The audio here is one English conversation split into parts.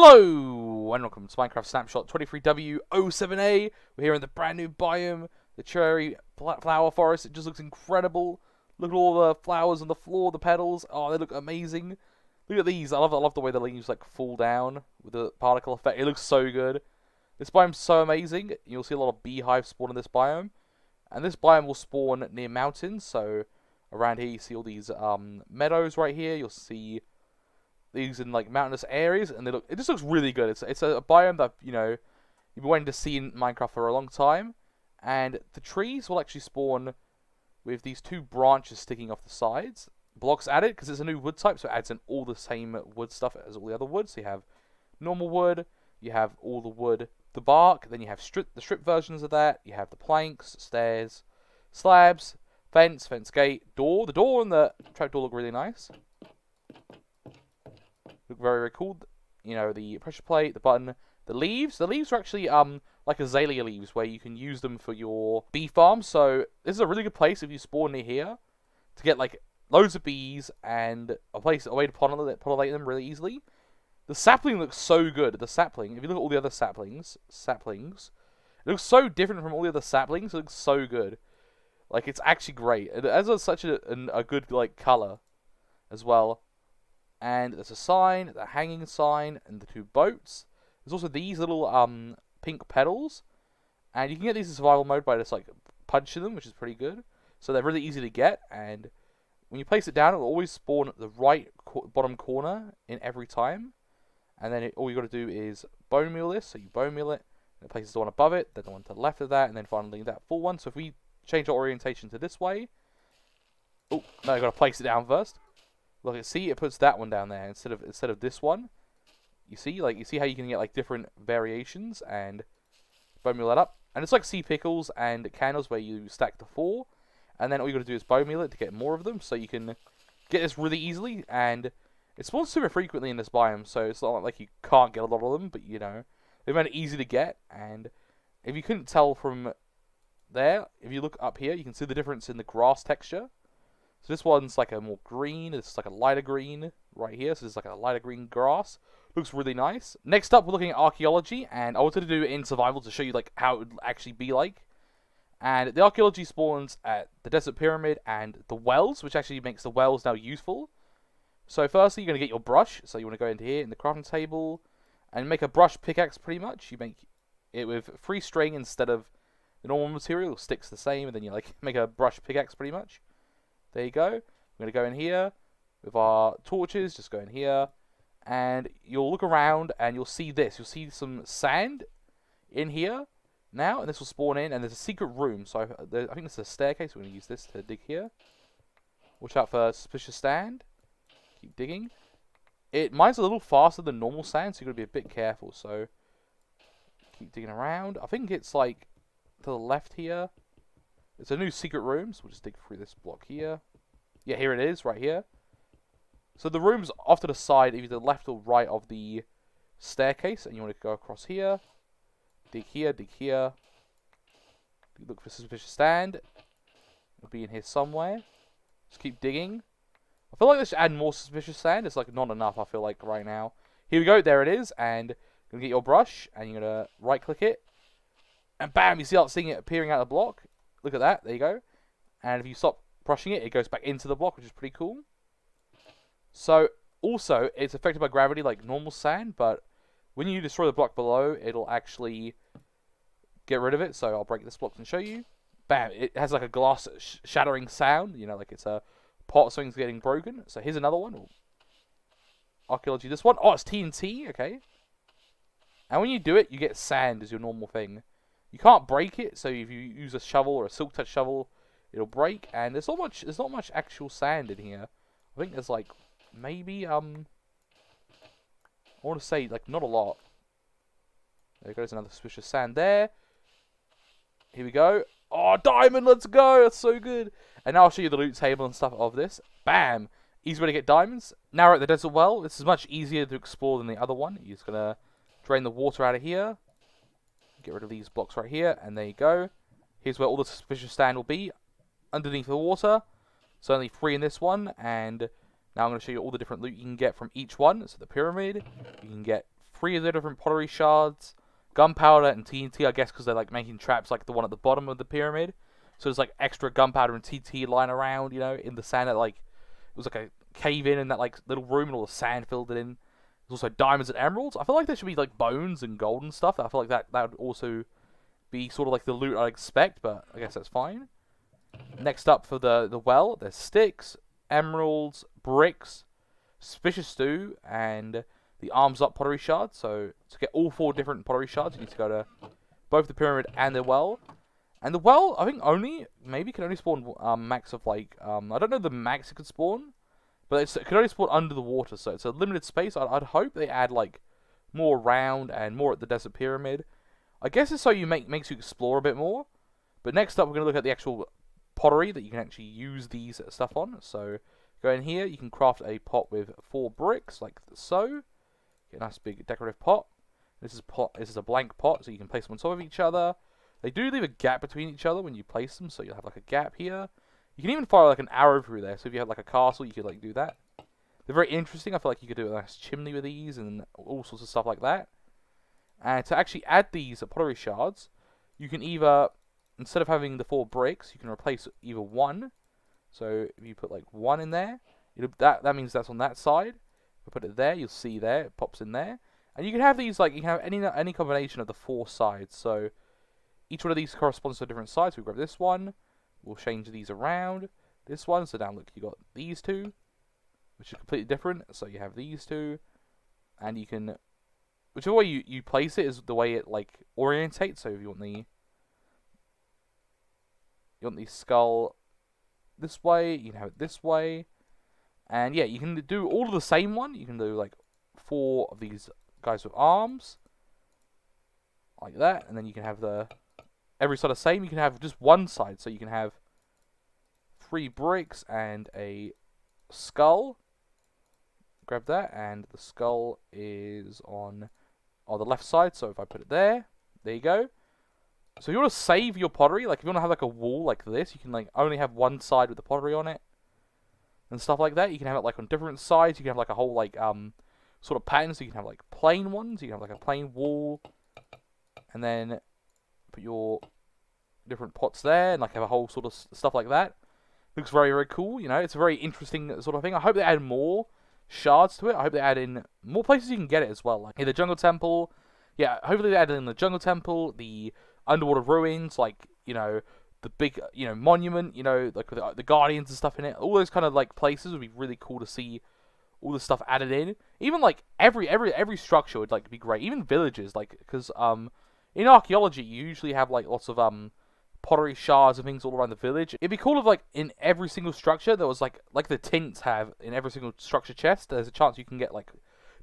Hello, and welcome to Minecraft Snapshot 23W07A. We're here in the brand new biome, the cherry flower forest. It just looks incredible. Look at all the flowers on the floor, the petals. Oh, they look amazing. Look at these. I love the way the leaves like fall down with the particle effect. It looks so good. This biome's so amazing. You'll see a lot of beehives spawn in this biome, and this biome will spawn near mountains. So around here, you see all these meadows right here. You'll see these in like mountainous areas, and it just looks really good. It's a biome that you've been waiting to see in Minecraft for a long time, and the trees will actually spawn with these two branches sticking off the sides. Blocks added because it's a new wood type, so it adds in all the same wood stuff as all the other wood. So you have normal wood, you have all the wood, the bark, then you have the strip versions of that. You have the planks, stairs, slabs, fence gate, door. The door and the trapdoor look really nice. Look very, very cool. You know, the pressure plate, the button, the leaves. The leaves are actually like azalea leaves, where you can use them for your bee farm. So this is a really good place if you spawn near here to get like loads of bees and a way to pollinate them really easily. The sapling looks so good. The sapling, if you look at all the other saplings, it looks so different from all the other saplings. It looks so good. Like, it's actually great. It has such a good like color as well. And there's a sign, the hanging sign, and the two boats. There's also these little pink petals, and you can get these in survival mode by just like punching them, which is pretty good. So they're really easy to get, and when you place it down, it will always spawn at the right bottom corner in every time. And then all you got to do is bone meal this. So you bone meal it, and it places the one above it, then the one to the left of that, and then finally that full one. So if we change our orientation to this way, oh no, you got to place it down first. Look, see, it puts that one down there instead of this one. You see how you can get like different variations and bone meal that up. And it's like sea pickles and candles where you stack the 4, and then all you got to do is bone meal it to get more of them. So you can get this really easily, and it spawns super frequently in this biome. So it's not like you can't get a lot of them, but you know they're very easy to get. And if you couldn't tell from there, if you look up here, you can see the difference in the grass texture. So this one's like a more green, it's like a lighter green right here, so it's like a lighter green grass. Looks really nice. Next up, we're looking at archaeology, and I wanted to do it in survival to show you like how it would actually be like. And the archaeology spawns at the desert pyramid and the wells, which actually makes the wells now useful. So firstly, you're going to get your brush, so you want to go into here in the crafting table, and make a brush pickaxe pretty much. You make it with 3 string instead of the normal material, it sticks the same, and then you like make a brush pickaxe pretty much. There you go. We're going to go in here with our torches, just go in here, and you'll look around and you'll see this. You'll see some sand in here now, and this will spawn in, and there's a secret room. So I think this is a staircase. We're going to use this to dig here. Watch out for suspicious sand. Keep digging. It mines a little faster than normal sand, so you've got to be a bit careful. So keep digging around. I think it's like to the left here. It's a new secret room, so we'll just dig through this block here. Yeah, here it is, right here. So the room's off to the side, either the left or right of the staircase, and you want to go across here. Dig here, dig here. Look for suspicious sand. It'll be in here somewhere. Just keep digging. I feel like they should add more suspicious sand. It's like not enough, I feel like, right now. Here we go, there it is, and you're going to get your brush, and you're going to right-click it. And bam, you start seeing it appearing out of the block. Look at that, there you go. And if you stop brushing it, it goes back into the block, which is pretty cool. So, also, it's affected by gravity like normal sand, but when you destroy the block below, it'll actually get rid of it. So, I'll break this block and show you. Bam, it has like a glass shattering sound, you know, like it's a pot or something's getting broken. So, here's another one. Archaeology, this one. Oh, it's TNT, okay. And when you do it, you get sand as your normal thing. You can't break it, so if you use a shovel or a silk touch shovel, it'll break. And there's not much actual sand in here. I think there's like maybe I want to say like not a lot. There goes another suspicious sand there. Here we go. Oh, diamond! Let's go! That's so good. And now I'll show you the loot table and stuff of this. Bam! Easy way to get diamonds. Now we're at the desert well. This is much easier to explore than the other one. You're just gonna drain the water out of here. Get rid of these blocks right here, and there you go. Here's where all the suspicious sand will be, underneath the water. So only 3 in this one, and now I'm going to show you all the different loot you can get from each one. So the pyramid, you can get 3 of the different pottery shards, gunpowder and TNT, I guess because they're like making traps like the one at the bottom of the pyramid. So there's like extra gunpowder and TNT lying around, you know, in the sand that like, it was like a cave in that like little room and all the sand filled it in. There's also diamonds and emeralds. I feel like there should be like bones and gold and stuff. I feel like that would also be sort of like the loot I'd expect, but I guess that's fine. Next up for the well, there's sticks, emeralds, bricks, suspicious stew, and the arms up pottery shard. So to get all 4 different pottery shards, you need to go to both the pyramid and the well. And the well, I think maybe can only spawn max of like, I don't know the max it could spawn, but it can only spawn under the water, so it's a limited space. I'd hope they add like more around and more at the desert pyramid. I guess it's so makes you explore a bit more. But next up, we're going to look at the actual pottery that you can actually use these stuff on. So go in here, you can craft a pot with 4 bricks, like so. Get a nice big decorative pot. This is a blank pot, so you can place them on top of each other. They do leave a gap between each other when you place them, so you'll have like a gap here. You can even fire like an arrow through there, so if you have like a castle, you could like do that. They're very interesting. I feel like you could do a nice chimney with these and all sorts of stuff like that. And to actually add these pottery shards, you can either, instead of having the 4 bricks, you can replace either 1. So if you put like 1 in there, that means that's on that side. If you put it there, you'll see there, it pops in there. And you can have these like, you can have any combination of the 4 sides. So each one of these corresponds to a different side. So we grab this one. We'll change these around. This one, so down, look, you got these 2, which is completely different. So you have these 2, and you can, whichever way you place it is the way it like orientates. So if you want the skull this way, you can have it this way, and yeah, you can do all of the same one. You can do like 4 of these guys with arms, like that, and then you can have every side the same. You can have just one side, so you can have 3 bricks and a skull. Grab that, and the skull is on the left side, so if I put it there you go. So if you want to save your pottery, like if you want to have like a wall like this, you can like only have one side with the pottery on it, and stuff like that. You can have it like on different sides. You can have like a whole like sort of pattern, so you can have like plain ones, you can have like a plain wall, and then put your different pots there, and like have a whole sort of stuff like that. Looks very, very cool, you know, it's a very interesting sort of thing. I hope they add more shards to it. I hope they add in more places you can get it as well, like in the jungle temple. Yeah, hopefully they add in the jungle temple, the underwater ruins, like, you know, the big, you know, monument, you know, like with the guardians and stuff in it. All those kind of like places would be really cool to see all the stuff added in. Even like every structure would like be great. Even villages, like, because in archaeology you usually have like lots of pottery shards and things all around the village. It'd be cool if like in every single structure there was like the tints have in every single structure chest, there's a chance you can get like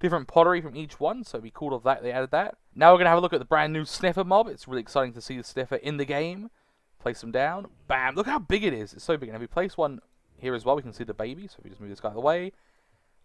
different pottery from each one, so it'd be cool if they added that. Now we're gonna have a look at the brand new sniffer mob. It's really exciting to see the sniffer in the game. Place them down. Bam! Look how big it is. It's so big. And if we place one here as well, we can see the baby. So if we just move this guy away.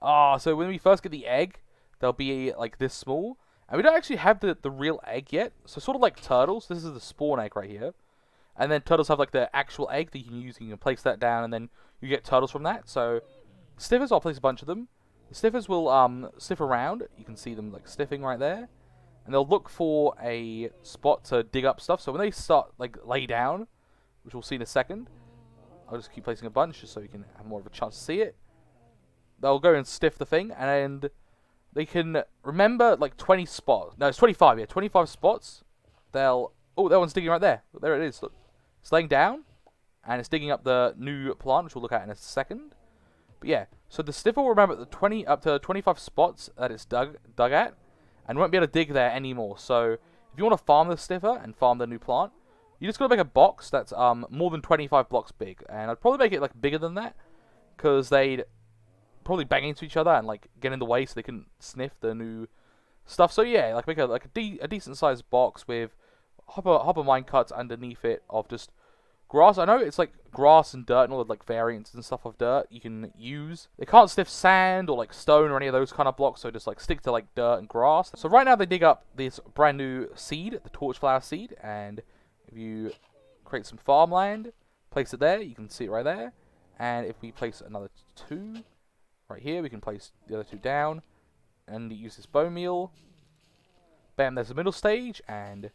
So when we first get the egg, they'll be like this small. And we don't actually have the real egg yet. So sort of like turtles. This is the spawn egg right here. And then turtles have like the actual egg that you can use. You can place that down and then you get turtles from that. So sniffers, I'll place a bunch of them. The sniffers will sniff around. You can see them like sniffing right there. And they'll look for a spot to dig up stuff. So when they start like lay down, which we'll see in a second, I'll just keep placing a bunch just so you can have more of a chance to see it. They'll go and sniff the thing, and they can remember like 20 spots. No, it's 25. Yeah, 25 spots. They'll. Oh, that one's digging right there. There it is. Look, it's laying down, and it's digging up the new plant, which we'll look at in a second. But yeah, so the sniffer will remember the up to 25 spots that it's dug at, and won't be able to dig there anymore. So if you want to farm the sniffer and farm the new plant, you just gotta make a box that's more than 25 blocks big, and I'd probably make it like bigger than that, because they'd probably bang into each other and like get in the way so they can sniff the new stuff. So yeah, like make a decent sized box with hopper mine cuts underneath it of just grass. I know it's like grass and dirt and all the like variants and stuff of dirt you can use. They can't sniff sand or like stone or any of those kind of blocks, so just like stick to like dirt and grass. So right now they dig up this brand new seed, the torchflower seed, and if you create some farmland, place it there, you can see it right there. And if we place another 2 right here, we can place the other 2 down and use this bone meal. Bam, there's the middle stage, and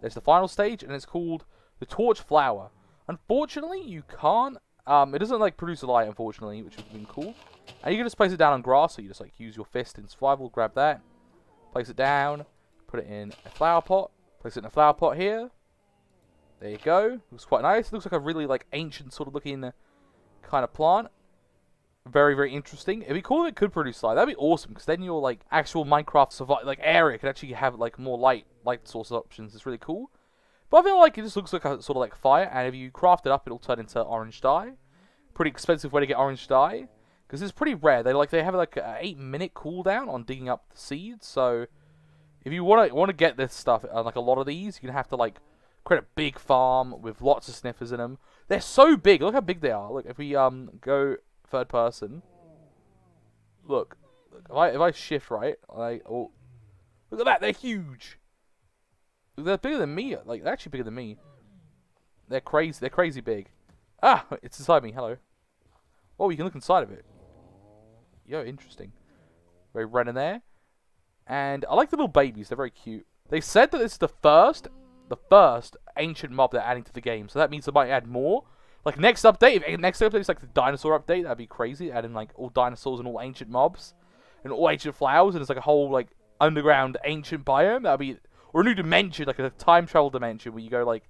there's the final stage, and it's called the Torch Flower. Unfortunately, you can't, it doesn't, like, produce a light, unfortunately, which would have been cool. And you can just place it down on grass, so you just, like, use your fist in survival, grab that, place it down, put it in a flower pot, place it in a flower pot here. There you go. Looks quite nice. Looks like a really, like, ancient sort of looking kind of plant. Very, very interesting. It'd be cool if it could produce light. That'd be awesome, because then your, like, actual Minecraft like area could actually have, like, more light source options. It's really cool. But I feel like it just looks like a sort of like fire, and if you craft it up, it'll turn into orange dye. Pretty expensive way to get orange dye, because it's pretty rare. They have like an 8-minute cooldown on digging up the seeds. So if you want to get this stuff, like a lot of these, you're gonna have to like create a big farm with lots of sniffers in them. They're so big. Look how big they are. Look, if we go third person, look if I shift right, look at that. They're huge. They're bigger than me. Like, they're actually bigger than me. They're crazy. They're crazy big. Ah, it's inside me. Hello. Oh, you can look inside of it. Yo, interesting. Very red in there. And I like the little babies. They're very cute. They said that this is the first ancient mob they're adding to the game. So that means they might add more. Like, next update, if next update is like the dinosaur update, that'd be crazy. Adding like all dinosaurs and all ancient mobs and all ancient flowers, and it's like a whole like underground ancient biome. That'd be, or a new dimension, like a time travel dimension where you go like,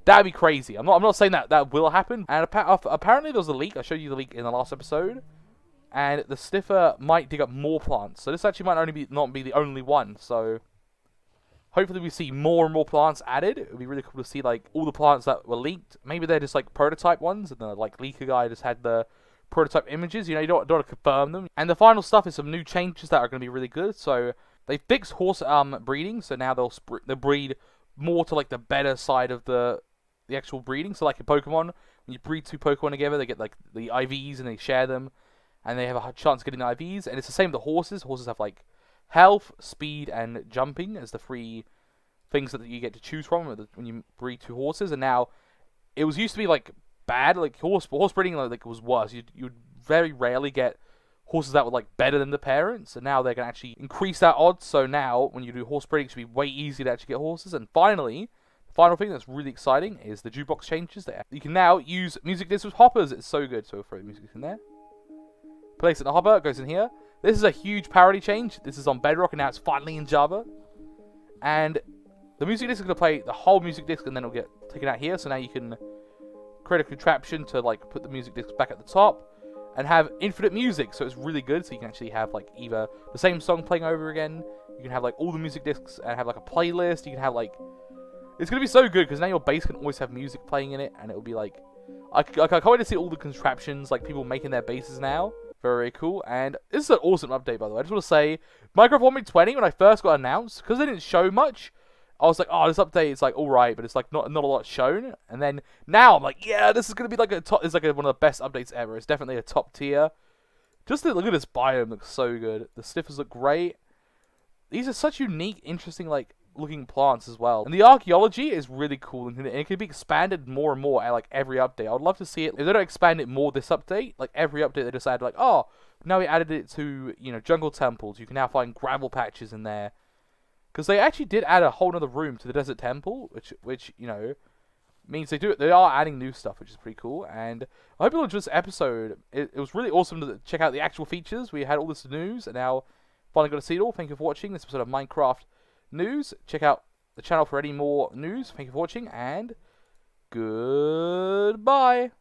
that'd be crazy. I'm not saying that will happen. And apparently there was a leak. I showed you the leak in the last episode, and the sniffer might dig up more plants. So this actually might not be the only one. So hopefully we see more and more plants added. It would be really cool to see like all the plants that were leaked. Maybe they're just like prototype ones, and the like leaker guy just had the prototype images. You know, you don't want to confirm them. And the final stuff is some new changes that are going to be really good. So they fixed horse breeding, so now they'll breed more to like the better side of the actual breeding. So like in Pokemon, when you breed 2 Pokemon together, they get like the IVs and they share them, and they have a chance of getting the IVs. And it's the same with the horses. Horses have like health, speed, and jumping as the 3 things that you get to choose from when you breed 2 horses. And now it used to be like bad, like horse breeding like was worse. You'd very rarely get horses that were like better than the parents, and now they're gonna actually increase that odds. So now when you do horse breeding, it should be way easier to actually get horses. And finally, the final thing that's really exciting is the jukebox changes. You can now use music discs with hoppers. It's so good. So throw the music in there, place it in the hopper, it goes in here. This is a huge parity change. This is on Bedrock, and now it's finally in Java. And the music disc is gonna play the whole music disc, and then it'll get taken out here. So now you can create a contraption to like put the music disc back at the top and have infinite music. So it's really good. So you can actually have like either the same song playing over again. You can have like all the music discs and have like a playlist. You can have like, it's gonna be so good because now your base can always have music playing in it, and it'll be like, I can't wait to see all the contraptions like people making their bases now. Very, very cool. And this is an awesome update, by the way. I just want to say, Minecraft 1.20, when I first got announced, because they didn't show much, I was like, oh, this update is like alright, but it's like not a lot shown. And then now I'm like, yeah, this is gonna be like a top. It's like one of the best updates ever. It's definitely a top tier. Just look at this biome, looks so good. The sniffers look great. These are such unique, interesting, like looking plants as well. And the archaeology is really cool, and it can be expanded more and more at like every update. I would love to see it. If they don't expand it more this update, like every update they just add like, oh, now we added it to, you know, jungle temples. You can now find gravel patches in there. Because they actually did add a whole other room to the desert temple, which you know, means they are adding new stuff, which is pretty cool. And I hope you enjoyed this episode. It was really awesome to check out the actual features. We had all this news, and now finally got to see it all. Thank you for watching this episode of Minecraft News. Check out the channel for any more news. Thank you for watching, and goodbye.